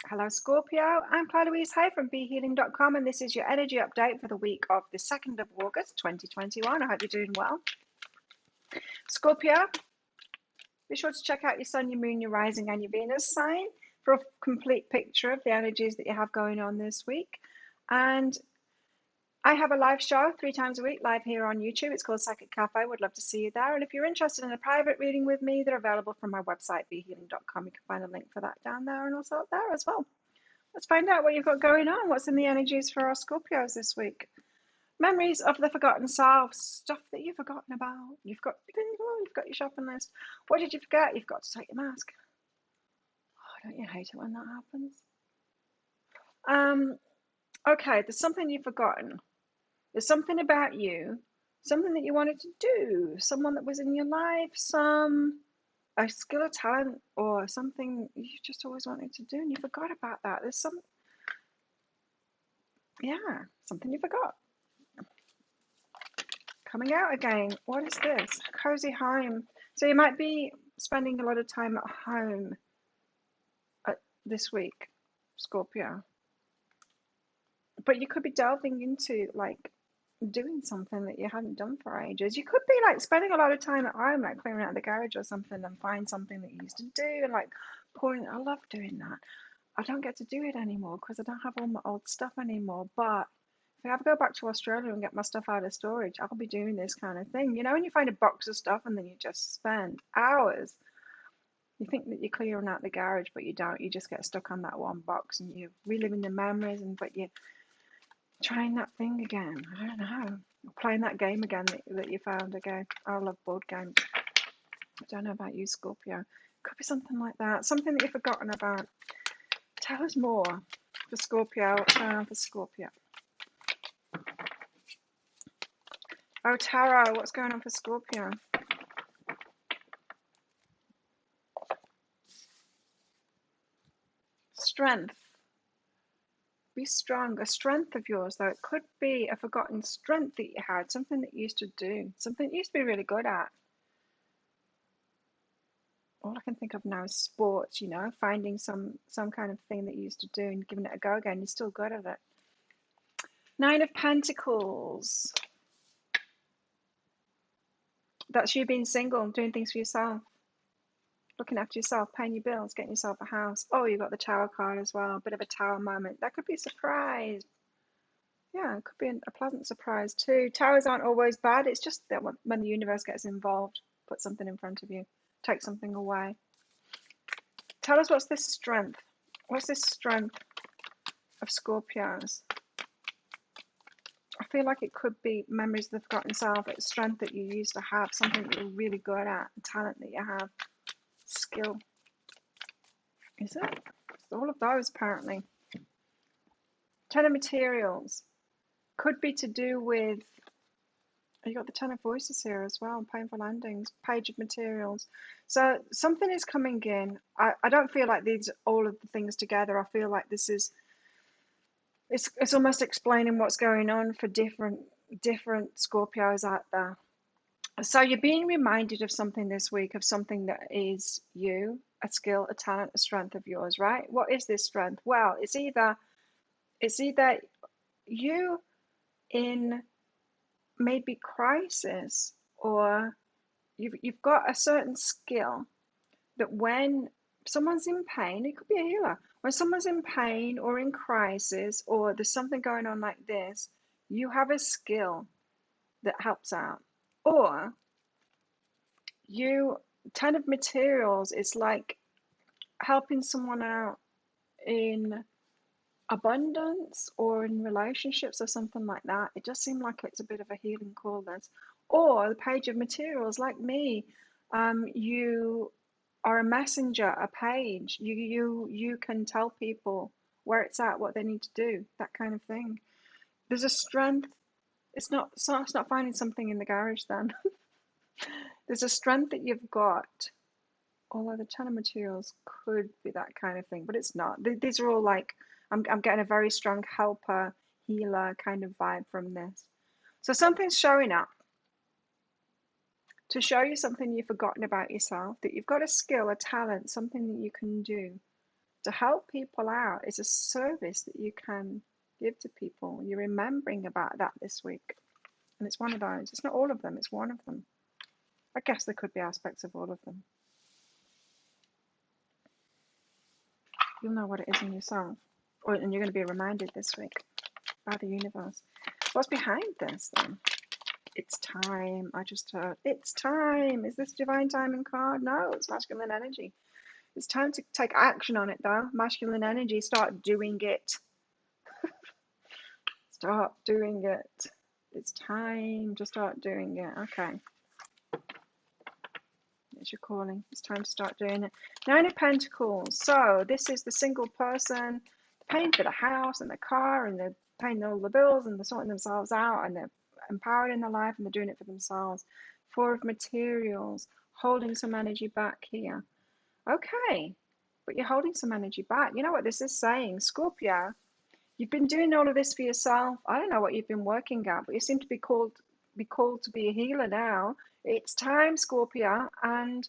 Hello, Scorpio. I'm Claire Louise Hay from BeHealing.com, and this is your energy update for the week of the 2nd of August 2021. I hope you're doing well. Scorpio, be sure to check out your Sun, your Moon, your Rising, and your Venus sign for a complete picture of the energies that you have going on this week. And I have a live show 3 times a week live here on YouTube. It's called Psychic Cafe. Would love to see you there. And if you're interested in a private reading with me, they're available from my website, BeHealing.com. You can find a link for that down there and also up there as well. Let's find out what you've got going on. What's in the energies for our Scorpios this week? Memories of the forgotten self, stuff that you've forgotten about. You've got your shopping list. What did you forget? You've got to take your mask. Oh, don't you hate it when that happens? Okay, there's something you've forgotten. There's something about you, something that you wanted to do, someone that was in your life, a skill or talent or something you just always wanted to do and you forgot about that. There's something you forgot. Coming out again. What is this? Cozy home. So you might be spending a lot of time at home this week, Scorpio. But you could be delving into like doing something that you hadn't done for ages. You could be like spending a lot of time at home, like clearing out the garage or something, and find something that you used to do and like pouring. I love doing that. I don't get to do it anymore because I don't have all my old stuff anymore. But if I ever go back to Australia and get my stuff out of storage, I'll be doing this kind of thing. You know, when you find a box of stuff and then you just spend hours. You think that you're clearing out the garage, but you don't. You just get stuck on that one box and you're reliving the memories, but you're trying that thing again. I don't know. Playing that game again that you found again. I love board games. I don't know about you, Scorpio. Could be something like that. Something that you've forgotten about. Tell us more for Scorpio. What's going on for Scorpio? Oh, Tarot, what's going on for Scorpio? Strength. Be strong. A strength of yours, though. It could be a forgotten strength that you had, something that you used to do, something you used to be really good at. All I can think of now is sports, you know, finding some kind of thing that you used to do and giving it a go again. You're still good at it. 9 of Pentacles. That's you being single, doing things for yourself, looking after yourself, paying your bills, getting yourself a house. Oh, you got the Tower card as well. A bit of a Tower moment. That could be a surprise. Yeah, it could be a pleasant surprise too. Towers aren't always bad. It's just that when the universe gets involved, put something in front of you, take something away. Tell us what's this strength? What's this strength of Scorpios? I feel like it could be memories of the forgotten self. It's strength that you used to have, something that you're really good at, a talent that you have, skill. Is it? It's all of those apparently. 10 of Materials. Could be to do with, you got the 10 of Voices here as well, Painful Endings, Page of Materials. So something is coming in. I don't feel like these all of the things together. I feel like this is, it's almost explaining what's going on for different Scorpios out there. So you're being reminded of something this week, of something that is you, a skill, a talent, a strength of yours, right? What is this strength? Well, it's either you in maybe crisis, or you've got a certain skill that when someone's in pain, it could be a healer. When someone's in pain or in crisis, or there's something going on like this, you have a skill that helps out. Or you, 10 of Materials is like helping someone out in abundance or in relationships or something like that. It just seemed like it's a bit of a healing call, this. Or the Page of Materials, like me, you are a messenger, a page. You can tell people where it's at, what they need to do, that kind of thing. There's a strength. It's not finding something in the garage then. There's a strength that you've got. Although the 10 of Materials could be that kind of thing, but it's not. These are all like, I'm getting a very strong helper, healer kind of vibe from this. So something's showing up to show you something you've forgotten about yourself, that you've got a skill, a talent, something that you can do. To help people out is a service that you can give to people. You're remembering about that this week. And it's one of those. It's not all of them, it's one of them. I guess there could be aspects of all of them. You'll know what it is in yourself. And you're going to be reminded this week by the universe. What's behind this then? It's time. I just heard, it's time. Is this divine timing card? No, it's masculine energy. It's time to take action on it though. Masculine energy, start doing it. Start doing it. It's time to start doing it. Okay. It's your calling. It's time to start doing it. Nine of Pentacles. So this is the single person paying for the house and the car, and they're paying all the bills, and they're sorting themselves out, and they're empowered in their life, and they're doing it for themselves. Four of Materials, holding some energy back here. Okay, but you're holding some energy back. You know what this is saying, Scorpio? You've been doing all of this for yourself. I don't know what you've been working at, but you seem to be called to be a healer now. It's time, Scorpio, and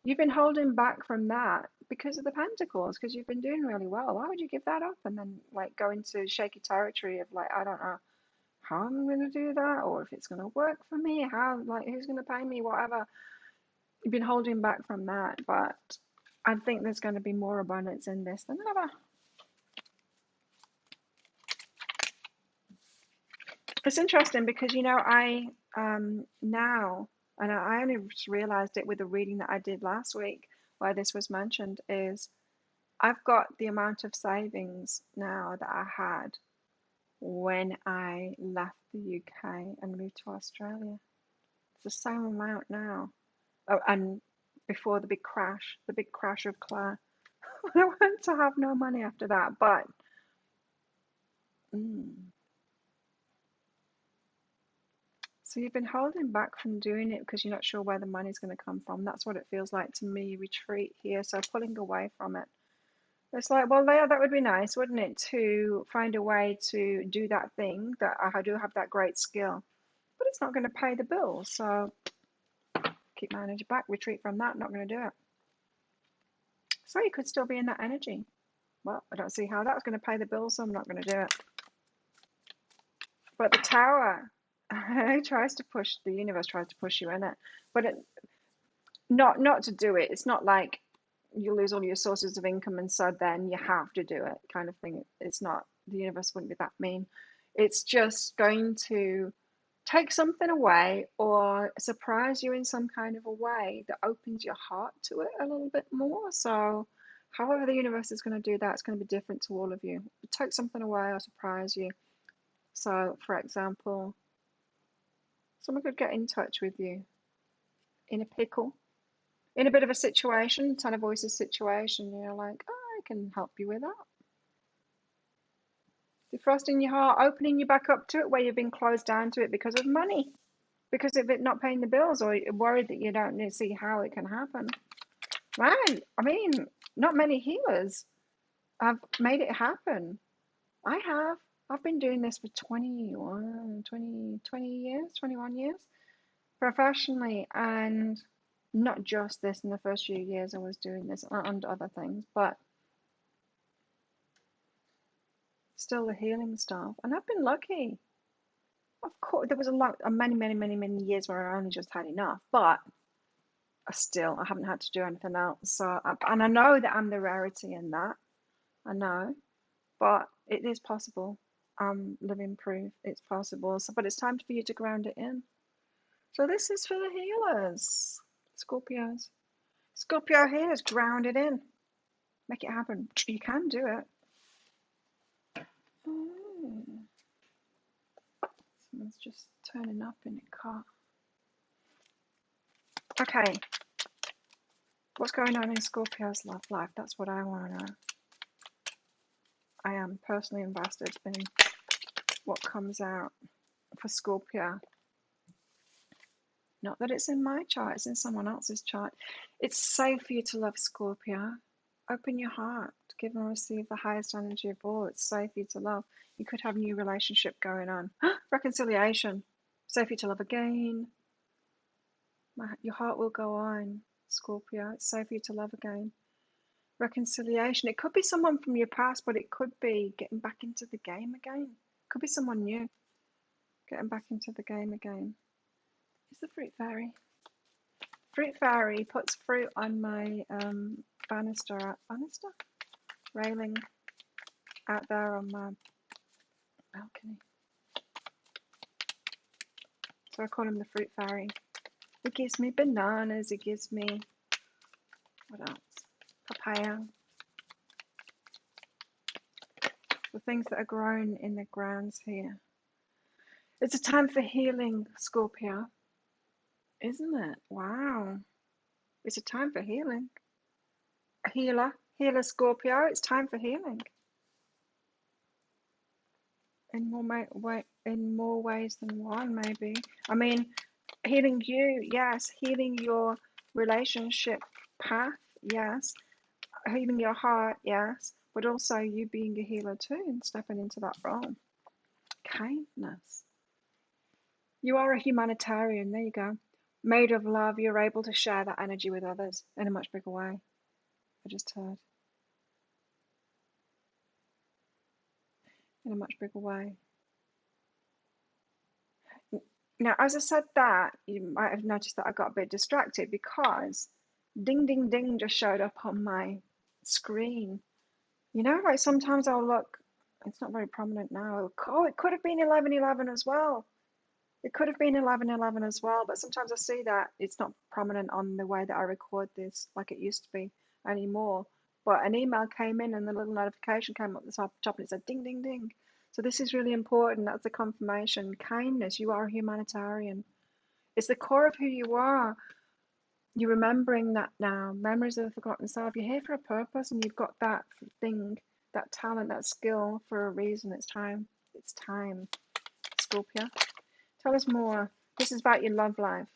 you've been holding back from that because of the Pentacles, because you've been doing really well. Why would you give that up and then like go into shaky territory of like, I don't know how I'm going to do that, or if it's going to work for me, how, like, who's going to pay me, whatever. You've been holding back from that, but I think there's going to be more abundance in this than ever. It's interesting because, you know, I now, and I only just realized it with the reading that I did last week where this was mentioned, is I've got the amount of savings now that I had when I left the UK and moved to Australia. It's the same amount now. Oh, and before the big crash of Claire, I went to have no money after that, but so you've been holding back from doing it because you're not sure where the money's going to come from. That's what it feels like to me, retreat here. So pulling away from it. It's like, well, yeah, that would be nice, wouldn't it, to find a way to do that thing that I do have that great skill, but it's not going to pay the bills. So keep my energy back, retreat from that, not going to do it. So you could still be in that energy. Well, I don't see how that's going to pay the bills, so I'm not going to do it. But the Tower, tries to push, the universe tries to push you in it, but it not to do it. It's not like you lose all your sources of income and so then you have to do it kind of thing. It's not, the universe wouldn't be that mean. It's just going to take something away or surprise you in some kind of a way that opens your heart to it a little bit more. So however the universe is going to do that, it's going to be different to all of you. Take something away or surprise you. So for example, someone could get in touch with you in a pickle, in a bit of a situation, ton of voices situation, you're like, oh, I can help you with that. Defrosting your heart, opening you back up to it where you've been closed down to it because of money, because of it not paying the bills, or you're worried that you don't see how it can happen. Man, I mean, not many healers have made it happen. I have. I've been doing this for 20 years, 21 years professionally, and not just this. In the first few years I was doing this and other things, but still the healing stuff. And I've been lucky. Of course, there was a lot, many years where I only just had enough, but I haven't had to do anything else. So, and I know that I'm the rarity in that. I know, but it is possible. Living proof it's possible. So, but it's time for you to ground it in. So this is for the healers, Scorpios. Scorpio healers, ground it in. Make it happen. You can do it. Someone's just turning up in a car. Okay. What's going on in Scorpio's love life? That's what I want to know. I am personally invested in what comes out for Scorpio. Not that it's in my chart, it's in someone else's chart. It's safe for you to love Scorpio. Open your heart, give and receive the highest energy of all. It's safe for you to love. You could have a new relationship going on. Reconciliation. Safe for you to love again. Your heart will go on, Scorpio. It's safe for you to love again. Reconciliation. It could be someone from your past, but it could be getting back into the game again. Could be someone new getting back into the game again. Is the fruit fairy? Fruit fairy puts fruit on my banister railing out there on my balcony. So I call him the fruit fairy. It gives me bananas. It gives me, what else? Papaya. The things that are grown in the grounds here. It's a time for healing, Scorpio. Isn't it? Wow. It's a time for healing. A healer, Scorpio. It's time for healing. In more ways than one, maybe. I mean, healing you, yes. Healing your relationship path, yes. Healing your heart, yes. But also you being a healer too and stepping into that role. Kindness. You are a humanitarian. There you go. Made of love, you're able to share that energy with others in a much bigger way. I just heard. In a much bigger way. Now, as I said that, you might have noticed that I got a bit distracted because ding, ding, ding just showed up on my screen. You know, like sometimes I'll look, it's not very prominent now. Oh, it could have been 11:11 as well. It could have been 11:11 as well, but sometimes I see that it's not prominent on the way that I record this like it used to be anymore. But an email came in and the little notification came up the top and it said ding, ding, ding. So this is really important. That's a confirmation. Kindness, you are a humanitarian. It's the core of who you are. You're remembering that now. Memories of the forgotten self. You're here for a purpose and you've got that thing, that talent, that skill for a reason. It's time. It's time, Scorpio. Tell us more. This is about your love life.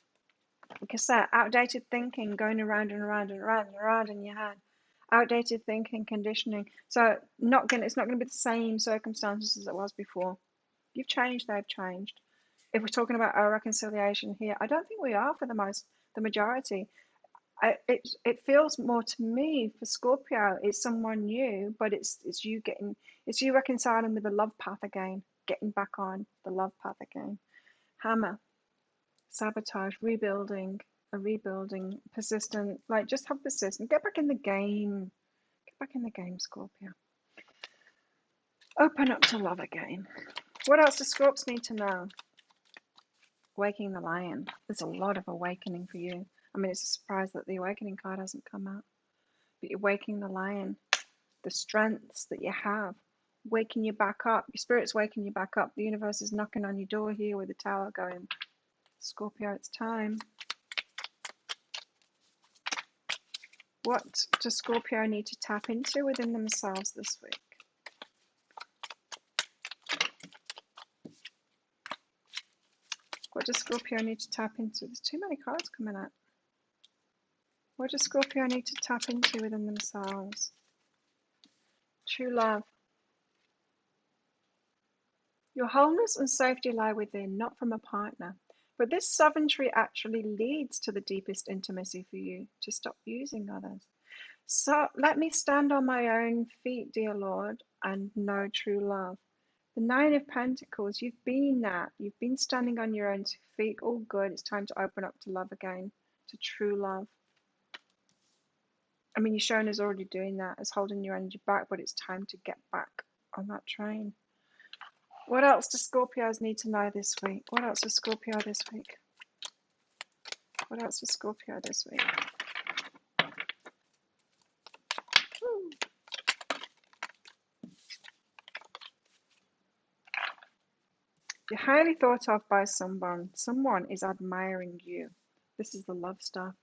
Like I said, outdated thinking going around and around and around and around in your head. Outdated thinking, conditioning. So it's not going to be the same circumstances as it was before. You've changed, they've changed. If we're talking about our reconciliation here, I don't think we are for the majority. It feels more to me for Scorpio, it's someone new, but it's you reconciling with the love path again, getting back on the love path again. Hammer, sabotage, rebuilding, persistent, like just have persistence, get back in the game, Scorpio. Open up to love again. What else do Scorps need to know? Waking the lion. There's a lot of awakening for you. I mean, it's a surprise that the awakening card hasn't come out, but you're waking the lion, the strengths that you have, waking you back up. Your spirit's waking you back up. The universe is knocking on your door here with the tower going, Scorpio, it's time. What does Scorpio need to tap into within themselves this week? What does Scorpio need to tap into? There's too many cards coming out. What does Scorpio need to tap into within themselves? True love. Your wholeness and safety lie within, not from a partner. But this sovereignty actually leads to the deepest intimacy for you to stop using others. So let me stand on my own feet, dear Lord, and know true love. The Nine of Pentacles, you've been that. You've been standing on your own feet. All good. It's time to open up to love again, to true love. I mean, you're showing us already doing that, as holding your energy back, but it's time to get back on that train. What else do Scorpios need to know this week? What else is Scorpio this week? What else is Scorpio this week? Woo. You're highly thought of by someone. Someone is admiring you. This is the love stuff.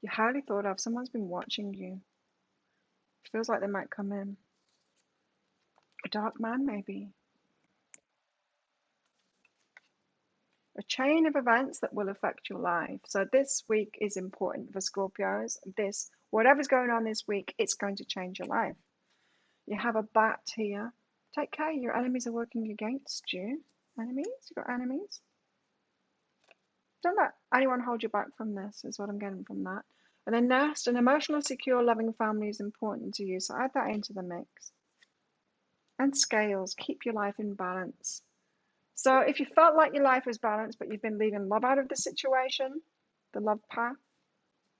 You're highly thought of. Someone's been watching you. It feels like they might come in. A dark man, maybe. A chain of events that will affect your life. So this week is important for Scorpios. Whatever's going on this week, it's going to change your life. You have a bat here. Take care. Your enemies are working against you. Enemies? You got enemies? Don't let anyone hold you back from this, is what I'm getting from that. And a nest, an emotionally secure, loving family is important to you. So add that into the mix. And scales, keep your life in balance. So if you felt like your life was balanced, but you've been leaving love out of the situation, the love path,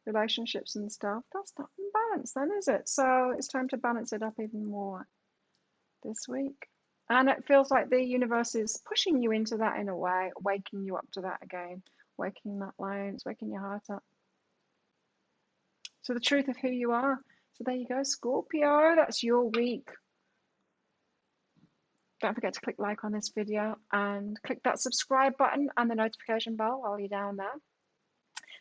relationships and stuff, that's not in balance then, is it? So it's time to balance it up even more this week. And it feels like the universe is pushing you into that in a way, waking you up to that again, waking that lion, it's waking your heart up. So the truth of who you are. So there you go, Scorpio, that's your week. Don't forget to click like on this video and click that subscribe button and the notification bell while you're down there.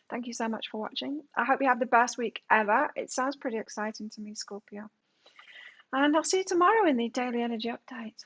Thank you so much for watching. I hope you have the best week ever. It sounds pretty exciting to me, Scorpio. And I'll see you tomorrow in the Daily Energy Update.